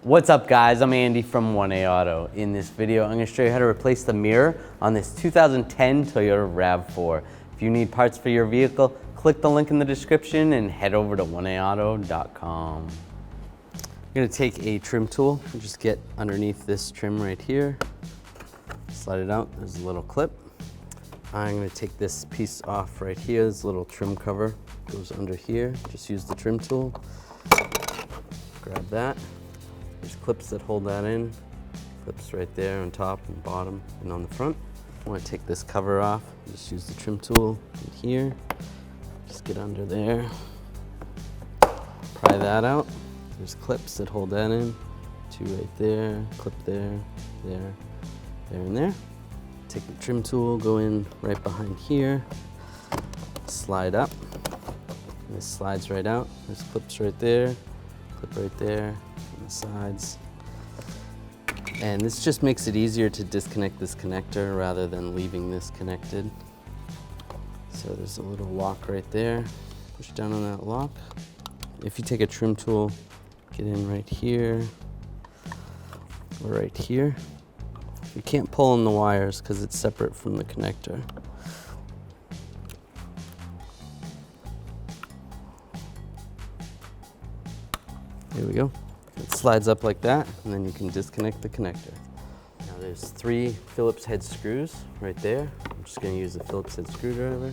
What's up guys, I'm Andy from 1A Auto. In this video, I'm going to show you how to replace the mirror on this 2010 Toyota Rav4. If you need parts for your vehicle, click the link in the description and head over to 1aauto.com. I'm going to take a trim tool and just get underneath this trim right here. Slide it out, there's a little clip. I'm going to take this piece off right here, this little trim cover goes under here. Just use the trim tool, grab that. There's clips that hold that in, clips right there on top and bottom and on the front. I want to take this cover off, just use the trim tool in here, just get under there, pry that out. There's clips that hold that in, two right there, clip there, there, there and there. Take the trim tool, go in right behind here, slide up, and this slides right out. There's clips right there, clip right there, on the sides. And this just makes it easier to disconnect this connector rather than leaving this connected. So there's a little lock right there. Push down on that lock. If you take a trim tool, get in right here or right here. You can't pull on the wires because it's separate from the connector. There we go. It slides up like that, and then you can disconnect the connector. Now there's 3 Phillips head screws right there. I'm just going to use a Phillips head screwdriver.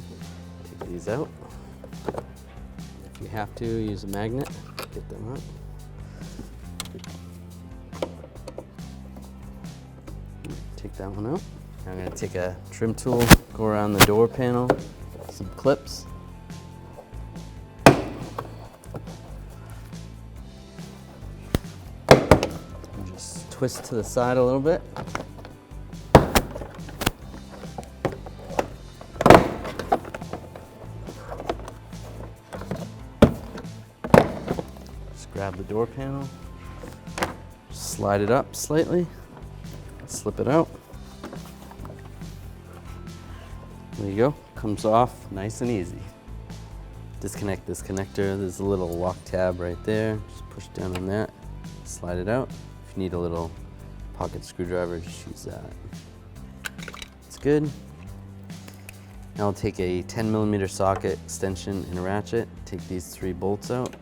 Take these out. If you have to, use a magnet. Get them out. Take that one out. Now I'm going to take a trim tool, go around the door panel, some clips. Twist to the side a little bit. Just grab the door panel, slide it up slightly, slip it out. There you go, comes off nice and easy. Disconnect this connector, there's a little lock tab right there. Just push down on that, slide it out. If you need a little pocket screwdriver, just use that. It's good. Now I'll take a 10mm socket, extension, and a ratchet. Take these 3 bolts out.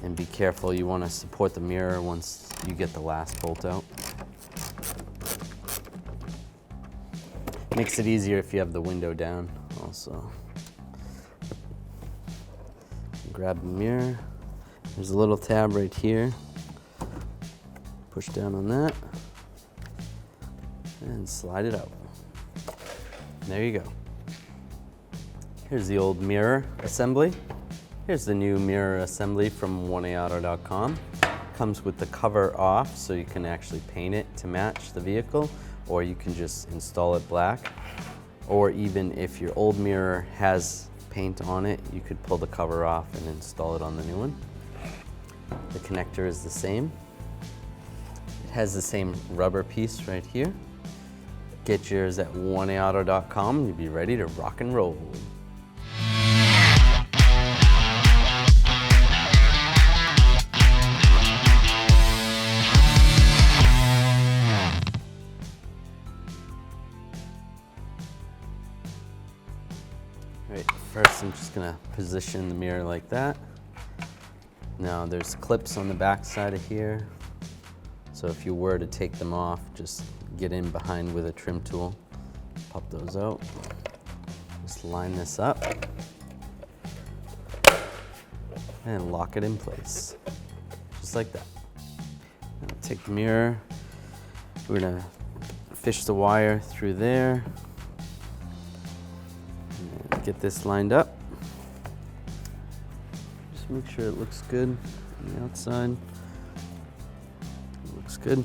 And be careful, you want to support the mirror once you get the last bolt out. Makes it easier if you have the window down also. Grab the mirror. There's a little tab right here. Push down on that and slide it out. There you go. Here's the old mirror assembly. Here's the new mirror assembly from 1aauto.com. Comes with the cover off so you can actually paint it to match the vehicle, or you can just install it black. Or even if your old mirror has paint on it, you could pull the cover off and install it on the new one. The connector is the same. It has the same rubber piece right here. Get yours at 1aauto.com and you'll be ready to rock and roll. Alright, first I'm just gonna position the mirror like that. Now there's clips on the back side of here. So if you were to take them off, just get in behind with a trim tool, pop those out, just line this up, and lock it in place, just like that. Now take the mirror, we're gonna fish the wire through there, and get this lined up. Just make sure it looks good on the outside. Looks good.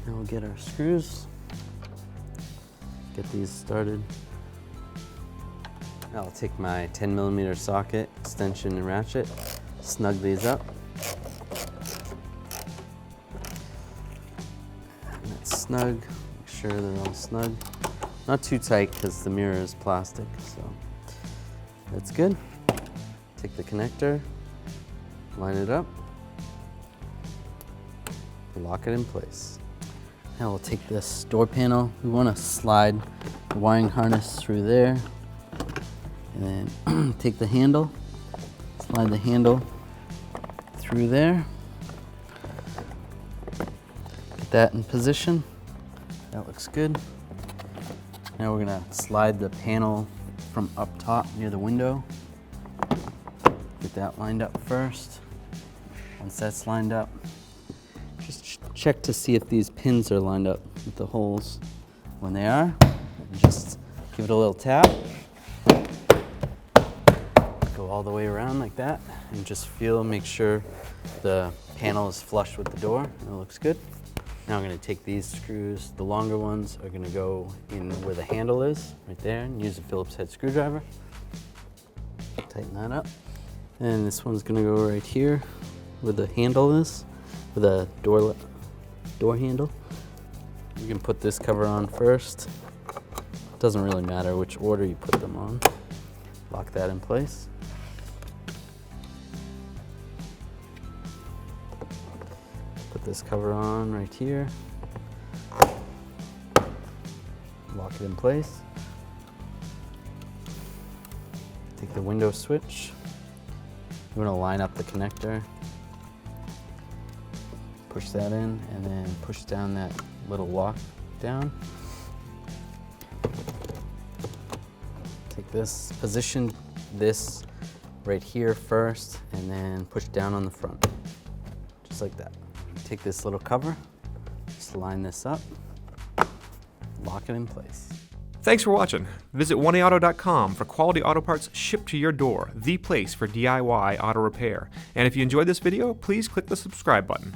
Now we'll get our screws, get these started. Now I'll take my 10mm socket, extension, and ratchet, snug these up. And that's snug, make sure they're all snug. Not too tight because the mirror is plastic, so that's good. Take the connector, line it up, lock it in place. Now we'll take this door panel. We want to slide the wiring harness through there, and then take the handle, slide the handle through there. Get that in position. That looks good. Now we're gonna slide the panel from up top near the window. Get that lined up first. Once that's lined up, just check to see if these pins are lined up with the holes. When they are, just give it a little tap. Go all the way around like that, and just make sure the panel is flush with the door. It looks good. Now I'm going to take these screws, the longer ones are going to go in where the handle is, right there, and use a Phillips head screwdriver. Tighten that up. And this one's going to go right here where the handle is, with a door handle. You can put this cover on first. Doesn't really matter which order you put them on. Lock that in place. Put this cover on right here. Lock it in place. Take the window switch. You want to line up the connector. Push that in, and then push down that little lock down. Take this, position this right here first, and then push down on the front, just like that. Take this little cover, just line this up, lock it in place. Thanks for watching. Visit 1AAuto.com for quality auto parts shipped to your door, the place for DIY auto repair. And if you enjoyed this video, please click the subscribe button.